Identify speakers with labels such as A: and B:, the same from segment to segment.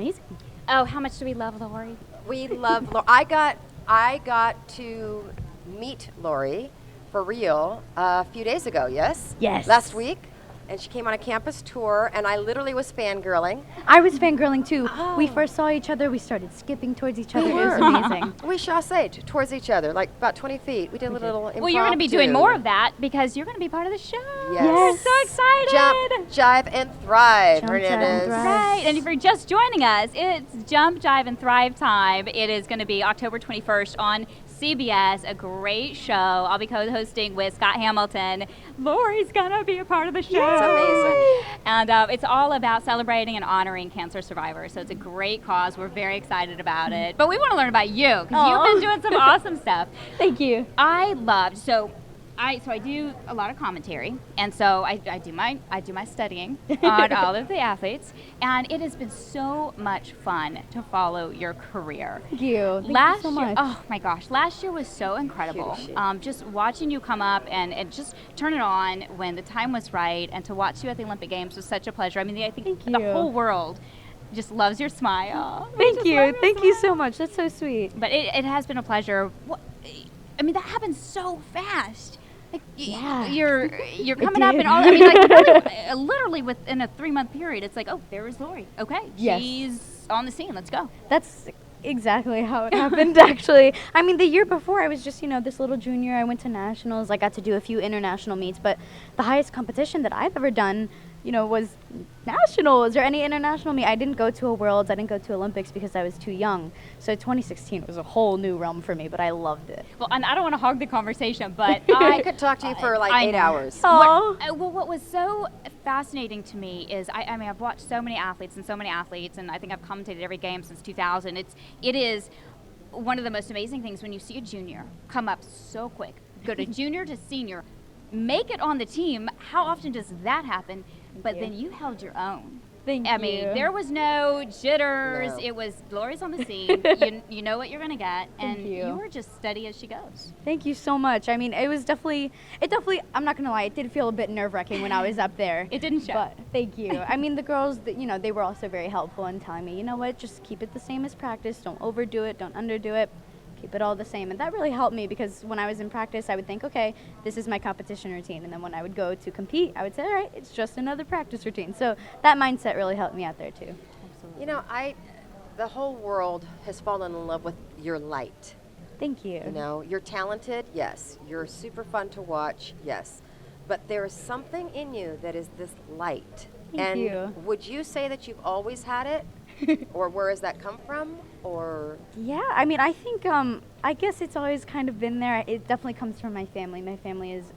A: amazing.
B: Oh, how much do we love Laurie?
C: We love Laurie. I got to meet Laurie for real a few days ago, yes?
A: Yes.
C: Last week. And she came on a campus tour, and I literally was fangirling.
A: I was fangirling too.
C: Oh.
A: We first saw each other, we started skipping towards each other.
C: We
A: It was
C: were.
A: amazing.
C: We chassaged towards each other, like about 20 feet. We did a little impromptu.
B: Well, you're going to be doing more of that because you're going to be part of the show.
C: Yes.
B: We're so excited.
C: Jump, Jive, and Thrive,
A: Jump, Jive, and
C: Hernandez.
A: Thrive.
B: Right, and if you're just joining us, it's Jump, Jive, and Thrive time. It is going to be October 21st on CBS, a great show. I'll be co-hosting with Scott Hamilton. Laurie's going to be a part of the show.
C: It's amazing.
B: And it's all about celebrating and honoring cancer survivors. So it's a great cause. We're very excited about it. But we want to learn about you because you've been doing some awesome stuff.
A: Thank you.
B: I do a lot of commentary, and so I do my studying on all of the athletes, and it has been so much fun to follow your career.
A: Thank you. Thank
B: Last
A: you so
B: year,
A: much.
B: oh my gosh, last year was so incredible.
C: Huge.
B: Just watching you come up and just turn it on when the time was right, and to watch you at the Olympic Games was such a pleasure. I mean, I think
A: Thank
B: the
A: you.
B: whole world just loves your smile.
A: Thank you. Thank you so much. That's so sweet.
B: But it has been a pleasure. I mean, that happened so fast. Like,
A: Yeah.
B: you're coming up and all. I mean, like literally within a 3-month period, it's like, oh, there's Laurie. Okay,
A: Yes.
B: she's on the scene. Let's go.
A: That's exactly how it happened, actually. I mean, the year before, I was just, this little junior. I went to nationals. I got to do a few international meets, but the highest competition that I've ever done, was nationals or any international meet. I didn't go to a Worlds. I didn't go to Olympics because I was too young. So 2016 was a whole new realm for me, but I loved it.
B: Well, and I don't want to hog the conversation, but
C: I could talk to you for like 8 hours.
B: What was so fascinating to me is I mean I've watched so many athletes, and I think I've commentated every game since 2000. It is one of the most amazing things when you see a junior come up so quick, go to junior to senior, make it on the team. How often does that happen? But then you held your own.
A: Thank you.
B: I mean, there was no jitters.
C: No.
B: It was Laurie's on the scene. you know what you're going to get, and you were just steady as she goes.
A: Thank you so much. I mean, it definitely, I'm not going to lie, it did feel a bit nerve-wracking when I was up there.
B: It didn't show.
A: But thank you. I mean, the girls, they were also very helpful in telling me, you know what, just keep it the same as practice. Don't overdo it. Don't underdo it. Keep it all the same. And that really helped me because when I was in practice, I would think, okay, this is my competition routine. And then when I would go to compete, I would say, all right, it's just another practice routine. So that mindset really helped me out there too.
B: Absolutely.
C: The whole world has fallen in love with your light.
A: Thank you.
C: You're talented, yes. You're super fun to watch, yes. But there is something in you that is this light.
A: Thank you.
C: Would you say that you've always had it? Or where has that come from? Or
A: Yeah, I mean, I think, I guess it's always kind of been there. It definitely comes from my family. My family is,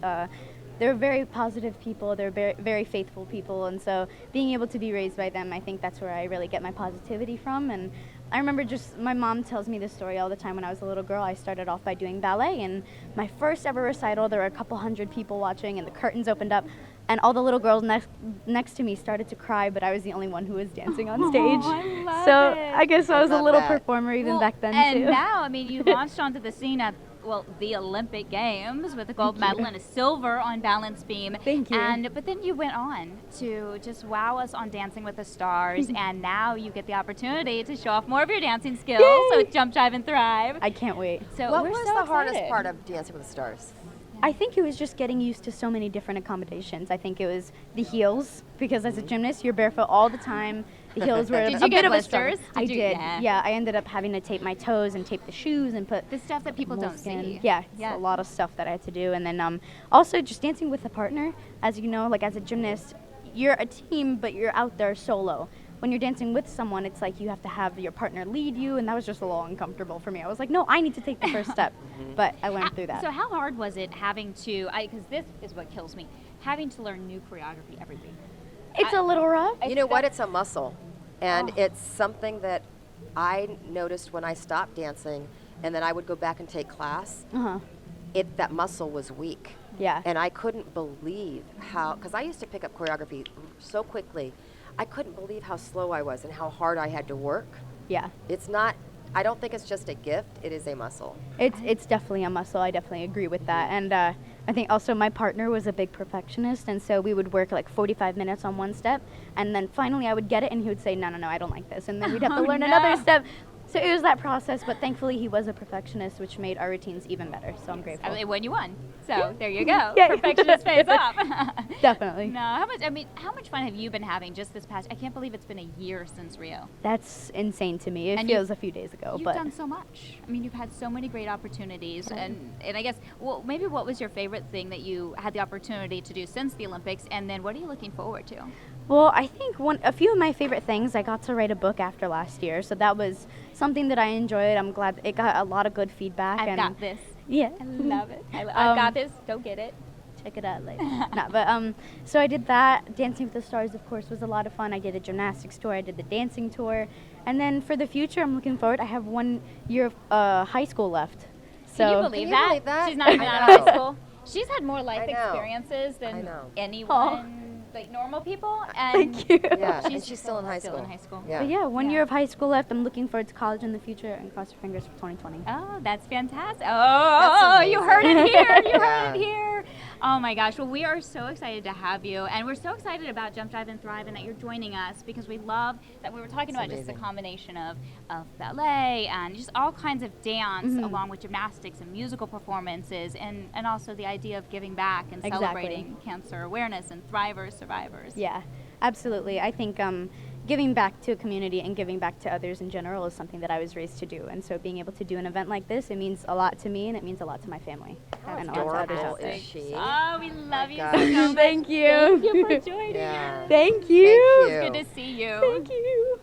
A: they're very positive people. They're very, very faithful people. And so being able to be raised by them, I think that's where I really get my positivity from. And I remember my mom tells me this story all the time. When I was a little girl, I started off by doing ballet. And my first ever recital, there were a couple hundred people watching, and the curtains opened up. And all the little girls next to me started to cry, but I was the only one who was dancing on stage.
B: I love
A: so
B: it.
A: I guess I was a
C: love
A: little
C: that.
A: performer even back then
B: and
A: too.
B: now, I mean, you launched onto the scene at the Olympic Games with a gold medal and a silver on balance beam.
A: Thank you.
B: But then you went on to just wow us on Dancing with the Stars, and now you get the opportunity to show off more of your dancing skills.
A: Yay!
B: So it's Jump, Jive, and Thrive.
A: I can't wait.
B: So
C: what
B: we're
C: was
B: so
C: the hardest
B: excited.
C: part of Dancing with the Stars?
A: I think it was just getting used to so many different accommodations. I think it was the heels, because as a gymnast, you're barefoot all the time. The heels were
B: Did
A: a
B: you get
A: bit of a struggle.
B: blisters?
A: I
B: Did you?
A: did.
B: Yeah.
A: Yeah, I ended up having to tape my toes and tape the shoes and put
B: The stuff that people don't
A: moleskin.
B: see.
A: Yeah, it's
B: Yeah.
A: a lot of stuff that I had to do. And then also just dancing with a partner. As you know, like as a gymnast, you're a team, but you're out there solo. When you're dancing with someone, it's like you have to have your partner lead you, and that was just a little uncomfortable for me. I was like, no, I need to take the first step. But I learned through that.
B: So how hard was it having to, because this is what kills me, having to learn new choreography every week?
A: It's a little rough.
C: You know what? It's a muscle. And it's something that I noticed when I stopped dancing and then I would go back and take class.
A: Uh-huh.
C: That muscle was weak.
A: Yeah.
C: And I couldn't believe how, because I used to pick up choreography so quickly, I couldn't believe how slow I was and how hard I had to work.
A: Yeah.
C: It's not, I don't think it's just a gift, it is a muscle.
A: It's definitely a muscle. I definitely agree with that. And I think also my partner was a big perfectionist, and so we would work like 45 minutes on one step, and then finally I would get it, and he would say, no, no, no, I don't like this, and then we'd have to
B: Oh,
A: learn
B: no.
A: another step. So it was that process, but thankfully he was a perfectionist, which made our routines even better. So I'm grateful.
B: I mean, when you won. So there you go.
A: Yeah.
B: Perfectionist pays off.
A: Definitely.
B: No, how much fun have you been having just this past? I can't believe it's been a year since Rio.
A: That's insane to me. It
B: And
A: feels a few days ago,
B: You've
A: but
B: done so much. I mean, you've had so many great opportunities, and I guess, well, maybe what was your favorite thing that you had the opportunity to do since the Olympics, and then what are you looking forward to?
A: well, I think a few of my favorite things, I got to write a book after last year, so that was something that I enjoyed. I'm glad it got a lot of good feedback.
B: I've
A: and
B: got this.
A: Yeah.
B: I love it. I've got this. Go get it.
A: Check it out later. No, but so I did that. Dancing with the Stars, of course, was a lot of fun. I did a gymnastics tour. I did the dancing tour, and then for the future, I'm looking forward. I have 1 year of high school left. So
B: Can you believe
C: Can you believe that?
B: She's not even
C: I
B: out of
C: know.
B: high school. She's had more life
C: I know.
B: experiences
C: I
B: than
C: know.
B: anyone, like normal people. And
A: Thank you.
C: Yeah, and
B: She's
C: she's still in high school.
B: Still in high school.
C: Yeah.
A: But yeah, 1
B: Yeah.
A: year of high school left. I'm looking forward to college in the future, and cross your fingers for 2020.
B: Oh, that's fantastic. Oh, you heard it here. You heard it here. Oh my gosh. Well, we are so excited to have you. And we're so excited about Jump, Jive, and Thrive and that you're joining us because we love that we were talking
C: It's
B: about just the
C: amazing.
B: combination of ballet and just all kinds of dance along with gymnastics and musical performances and also the idea of giving back and
A: Exactly.
B: celebrating cancer awareness and thrivers, survivors.
A: Yeah, absolutely. I think giving back to a community and giving back to others in general is something that I was raised to do. And so being able to do an event like this, it means a lot to me and it means a lot to my family. and a lot to others
C: adorable
A: out there.
C: is she?
B: Oh, we love you
C: gosh.
B: so much.
A: Thank you.
B: Thank you for joining
C: Yeah.
B: us.
A: Thank you.
C: Thank
B: It's
C: you.
B: good to see you.
A: Thank you.